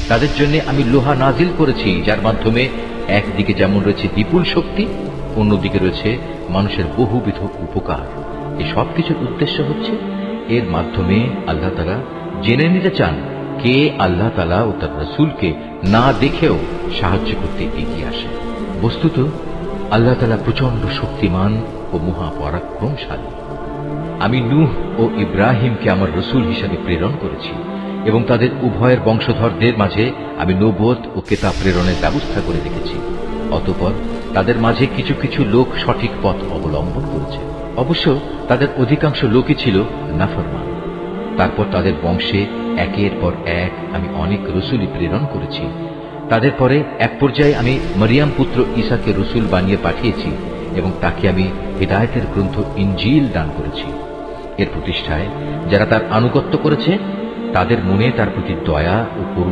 তাদের জন্য আমি লোহা নাজিল করেছি, যার মাধ্যমে একদিকে যেমন রয়েছে বিপুল শক্তি, অন্যদিকে রয়েছে মানুষের বহুবিধ উপকার। এই সব কিছুর উদ্দেশ্য হচ্ছে এর মাধ্যমে আল্লাহ তাআলা জেনে নিতে চান কে আল্লাহ তাআলা ও তার রাসূলকে না দেখেও সাহায্য করতে এগিয়ে আসে। বস্তুত আল্লাহ তাআলা প্রচন্ড শক্তিমান ও মহাপরাক্রমশালী। আমি নূহ ও ইব্রাহিমকে আমার রসুল হিসাবে প্রেরণ করেছি এবং তাদের উভয়ের বংশধরদের মাঝে আমি নবুয়ত ও কিতাব প্রেরণের ব্যবস্থা করে রেখেছি। অতঃপর তাদের মাঝে কিছু কিছু লোক সঠিক পথ অবলম্বন করেছে, অবশ্য তাদের অধিকাংশ লোকই ছিল নাফরমান। তারপর তাদের বংশে একের পর এক আমি অনেক রসুলই প্রেরণ করেছি। তাদের পরে এক পর্যায়ে আমি মরিয়াম পুত্র ঈসাকে রসুল বানিয়ে পাঠিয়েছি এবং তাকে আমি হিদায়াতের গ্রন্থ ইনজিল দান করেছি। এর প্রতিষ্ঠায় যারা তার আনুগত্য করেছে তাদের মনে তার প্রতি দয়া ও করুণা